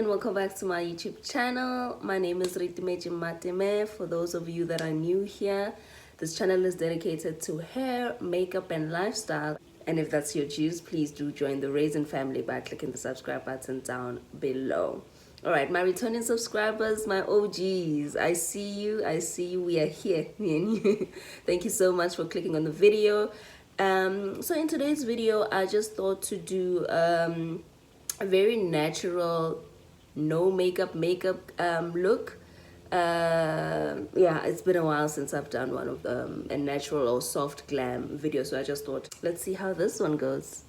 and welcome back to my YouTube channel. My name is Mateme. For those of you that are new here, this channel is dedicated to hair, makeup and lifestyle. And if that's your juice, please do join the Reisons family by clicking the subscribe button down below. Alright, my returning subscribers, my OGs, I see you, we are here, me and you. Thank you so much for clicking on the video. So in today's video, I just thought to do a very natural, no makeup look. Yeah, it's been a while since I've done one of a natural or soft glam video, so I just thought, let's see how this one goes.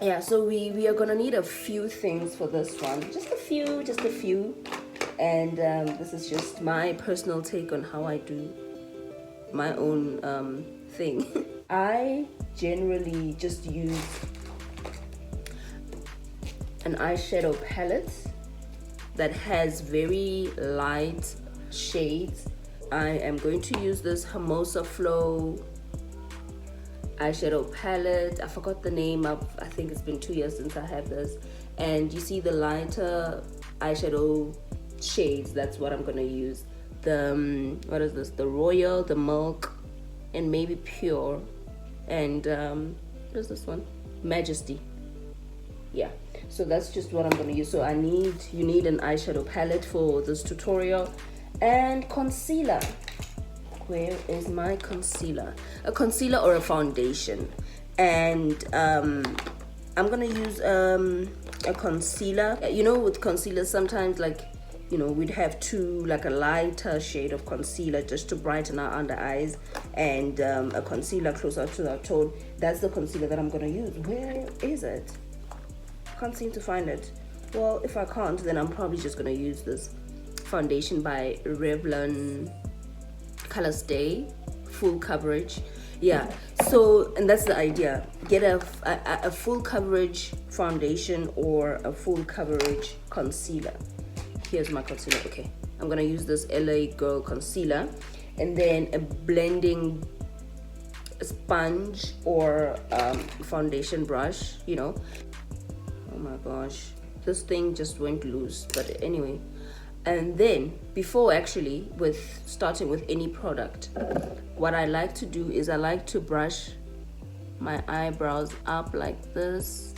Yeah, so we are gonna need a few things for this one, just a few, and this is just my personal take on how I do my own thing. I generally just use an eyeshadow palette that has very light shades. I am going to use this Hermosa Flow eyeshadow palette. I forgot the name of, I think it's been 2 years since I had this. And you see the lighter eyeshadow shades, that's what I'm gonna use. The, what is this? The Royal, the Milk, and maybe Pure. And what is this one? Majesty. Yeah, so that's just what I'm gonna use. So you need an eyeshadow palette for this tutorial, and concealer. Where is my concealer? A concealer or a foundation. And I'm gonna use a concealer. You know, with concealer sometimes, like, you know, we'd have like a lighter shade of concealer just to brighten our under eyes, and a concealer closer to our tone. That's the concealer that I'm gonna use. Where is it? Can't seem to find it. Well, if I can't, then I'm probably just gonna use this foundation by Revlon Color Stay full coverage. Yeah, so, and that's the idea, get a full coverage foundation or a full coverage concealer. Here's my concealer. Okay, I'm gonna use this LA Girl concealer, and then a blending sponge or foundation brush, you know. Oh my gosh, this thing just went loose, but anyway. And then before actually starting with any product, what I like to do is I like to brush my eyebrows up like this.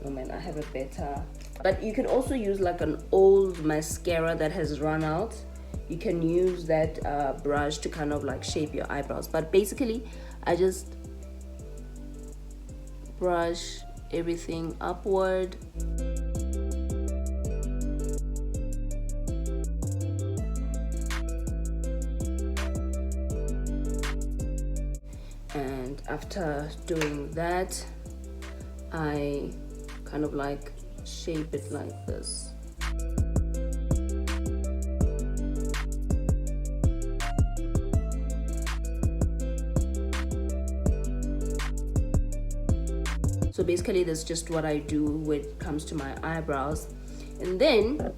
Oh man, I have a better, but you can also use like an old mascara that has run out. You can use that brush to kind of like shape your eyebrows, but basically I just brush everything upward. And after doing that, I kind of like shape it like this. So basically that's just what I do when it comes to my eyebrows. And then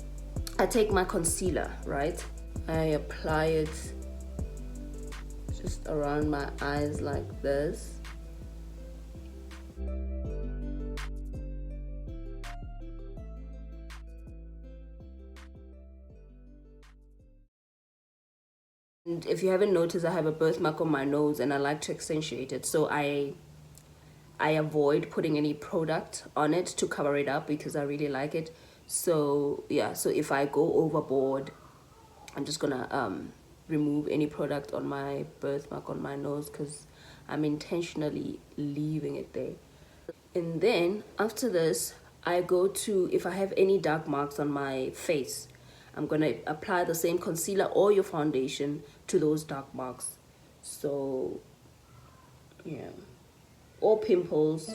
I take my concealer, right? I apply it just around my eyes like this. And if you haven't noticed, I have a birthmark on my nose and I like to accentuate it. So I avoid putting any product on it to cover it up because I really like it. So yeah, so if I go overboard, I'm just gonna remove any product on my birthmark on my nose because I'm intentionally leaving it there. And then after this, I go to, if I have any dark marks on my face, I'm gonna apply the same concealer or your foundation to those dark marks. So yeah, or pimples.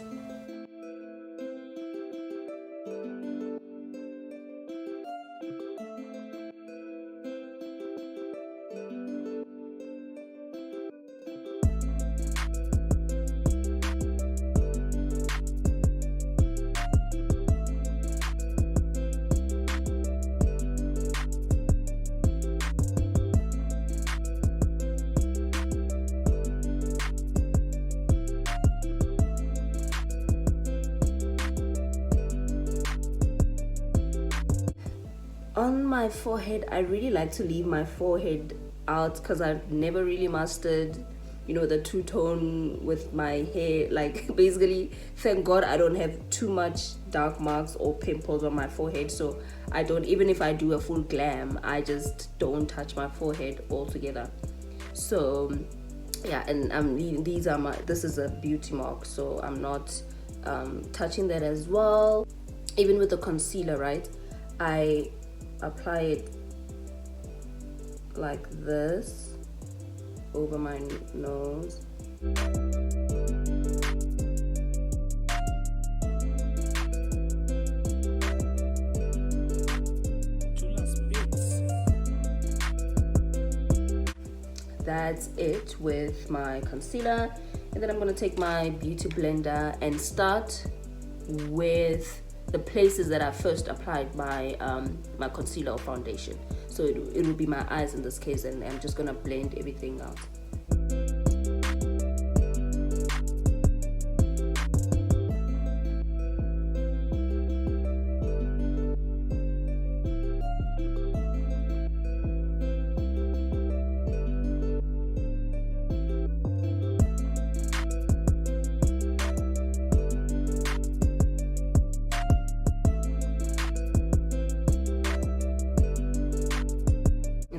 on my forehead, I really like to leave my forehead out because I've never really mastered, you know, the two-tone with my hair. Like, basically, thank God I don't have too much dark marks or pimples on my forehead, so I don't, even if I do a full glam, I just don't touch my forehead altogether. So yeah, and this is a beauty mark, so I'm not touching that as well. Even with the concealer, right, I apply it like this over my nose. That's it with my concealer, and then I'm going to take my beauty blender and start with the places that I first applied my my concealer or foundation. So it will be my eyes in this case, and I'm just going to blend everything out.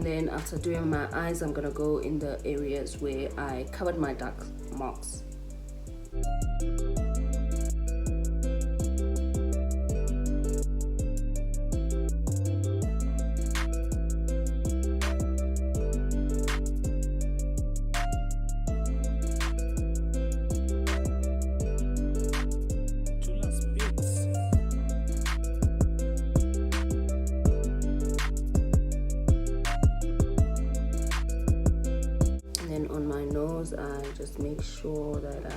Then after doing my eyes, I'm gonna go in the areas where I covered my dark marks. On my nose, I just make sure that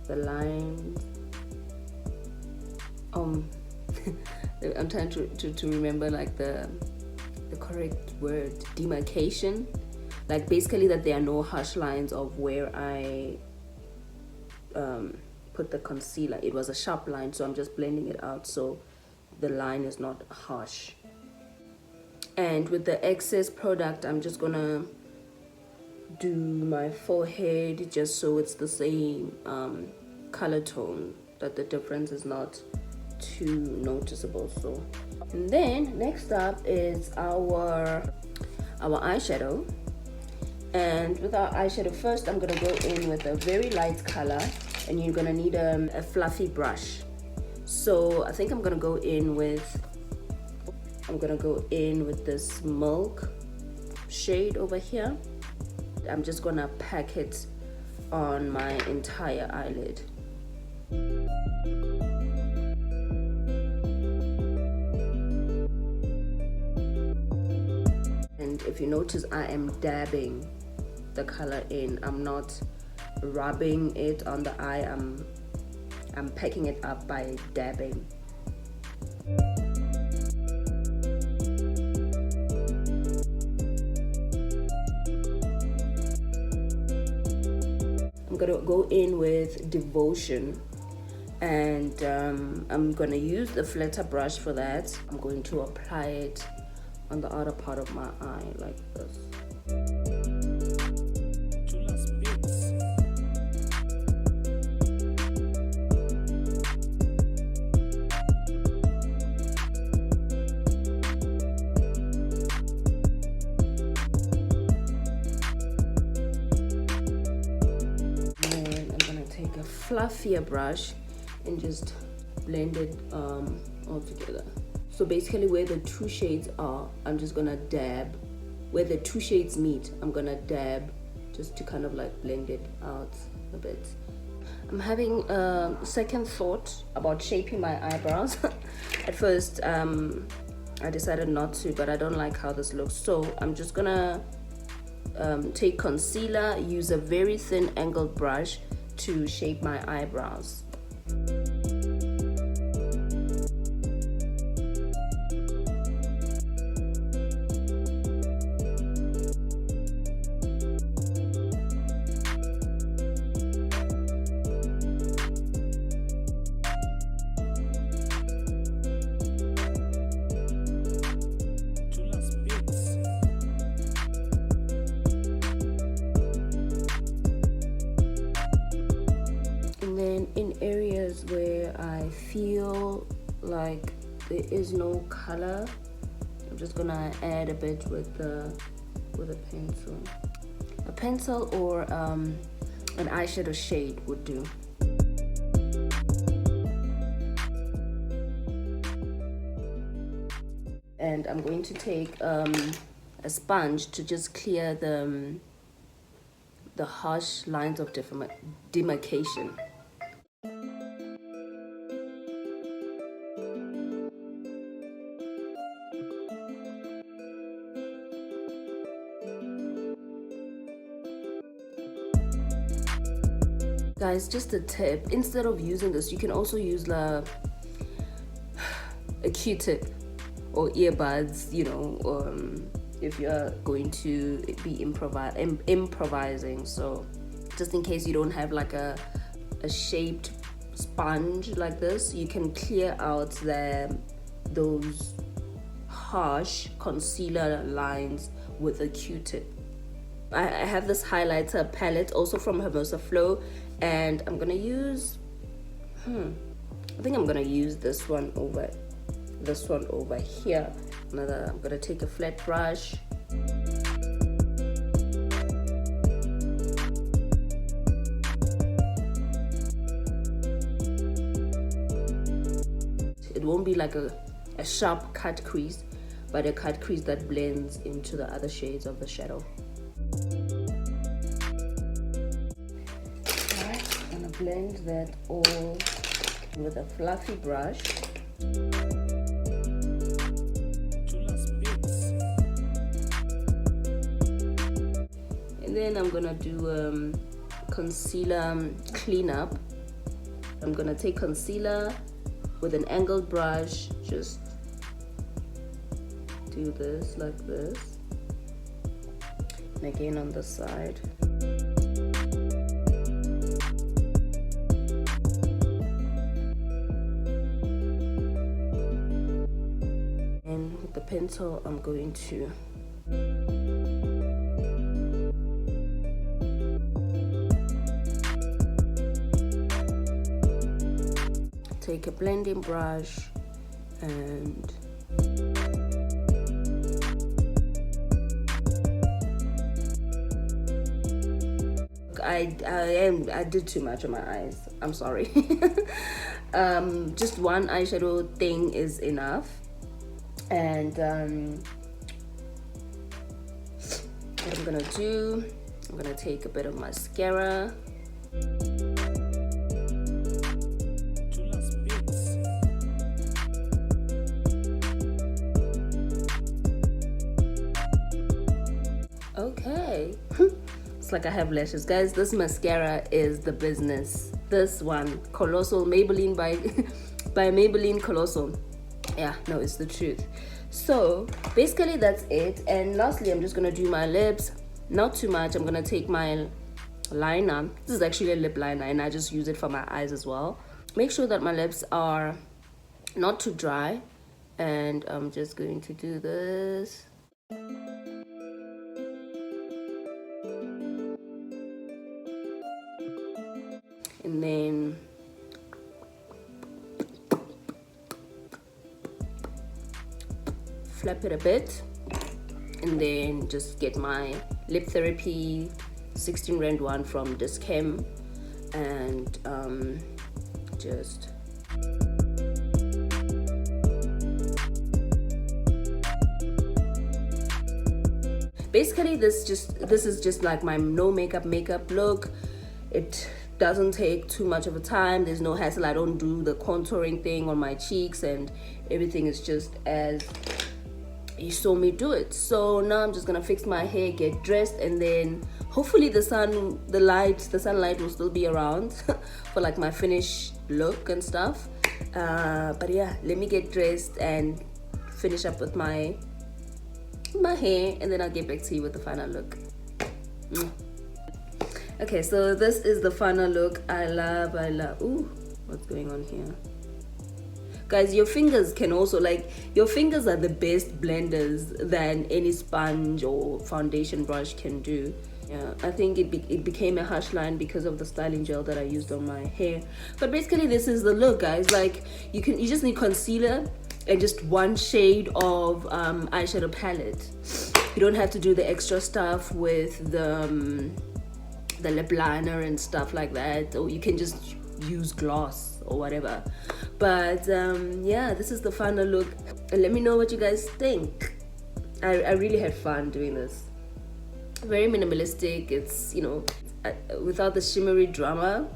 the lines, I'm trying to remember like the correct word, demarcation, like basically that there are no harsh lines of where I put the concealer. It was a sharp line, so I'm just blending it out so the line is not harsh. And with the excess product, I'm just gonna do my forehead just so it's the same color tone, that the difference is not too noticeable. So, and then next up is our eyeshadow. And with our eyeshadow, first I'm gonna go in with a very light color, and you're gonna need a fluffy brush. So I think I'm gonna go in with this milk shade over here. I'm just gonna pack it on my entire eyelid. And if you notice, I am dabbing the color in. I'm not rubbing it on the eye. I'm packing it up by dabbing. I'm gonna go in with Devotion, and I'm gonna use the flatter brush for that. I'm going to apply it on the outer part of my eye like this. Fluffier brush and just blend it all together. So basically where the two shades are, I'm just gonna dab. Where the two shades meet, I'm gonna dab just to kind of like blend it out a bit. I'm having a second thought about shaping my eyebrows. At first I decided not to, but I don't like how this looks, so I'm just gonna take concealer, use a very thin angled brush to shape my eyebrows. feel like there is no color, I'm just gonna add a bit with a pencil. A pencil or an eyeshadow shade would do. And I'm going to take a sponge to just clear the harsh lines of demarcation. Guys, just a tip, instead of using this, you can also use a Q-tip or earbuds, you know, if you're going to be improvising. So just in case you don't have like a shaped sponge like this, you can clear out those harsh concealer lines with a Q-tip. I have this highlighter palette also from Hermosa Flow, and I'm gonna use I think I'm gonna use this one over here. I'm gonna take a flat brush, it won't be like a sharp cut crease, but a cut crease that blends into the other shades of the shadow. I'm gonna blend that all with a fluffy brush. And then I'm gonna do concealer cleanup. I'm gonna take concealer with an angled brush, just do this like this, and again on the side. And with the pencil, I'm going to take a blending brush and I did too much on my eyes, I'm sorry. Just one eyeshadow thing is enough. And what I'm gonna do, I'm gonna take a bit of mascara. Okay. It's like I have lashes. Guys, this mascara is the business. This one, Colossal, Maybelline by Maybelline Colossal. Yeah, no, it's the truth. So basically that's it. And lastly, I'm just gonna do my lips. Not too much. I'm gonna take my liner. This is actually a lip liner, and I just use it for my eyes as well. Make sure that my lips are not too dry, and I'm just going to do this. And then flap it a bit, and then just get my Lip Therapy 16 Rand one from Dischem, and just basically this is just like my no makeup look. It doesn't take too much of a time, there's no hassle. I don't do the contouring thing on my cheeks, and everything is just as you saw me do it. So now I'm just gonna fix my hair, get dressed, and then hopefully the sunlight will still be around for like my finished look and stuff. But yeah, let me get dressed and finish up with my hair, and then I'll get back to you with the final look. Okay, so this is the final look. I love, ooh, what's going on here? Guys, your fingers can also, your fingers are the best blenders than any sponge or foundation brush can do. Yeah, I think it became a harsh line because of the styling gel that I used on my hair. But basically this is the look, guys. Like you just need concealer and just one shade of eyeshadow palette. You don't have to do the extra stuff with the lip liner and stuff like that, or you can just use gloss or whatever. But yeah, this is the final look, and let me know what you guys think. I really had fun doing this. Very minimalistic. It's, you know, without the shimmery drama,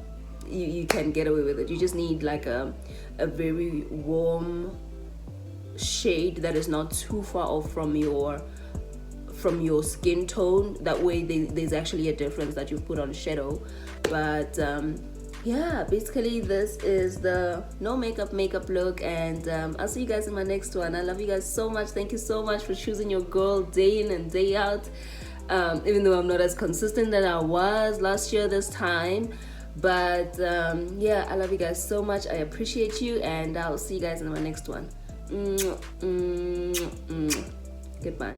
you can get away with it. You just need like a very warm shade that is not too far off from your skin tone. That way there's actually a difference that you put on shadow. But yeah, basically this is the no makeup look, and I'll see you guys in my next one. I love you guys so much. Thank you so much for choosing your girl day in and day out, even though I'm not as consistent as I was last year this time. But yeah, I love you guys so much. I appreciate you, and I'll see you guys in my next one. Goodbye.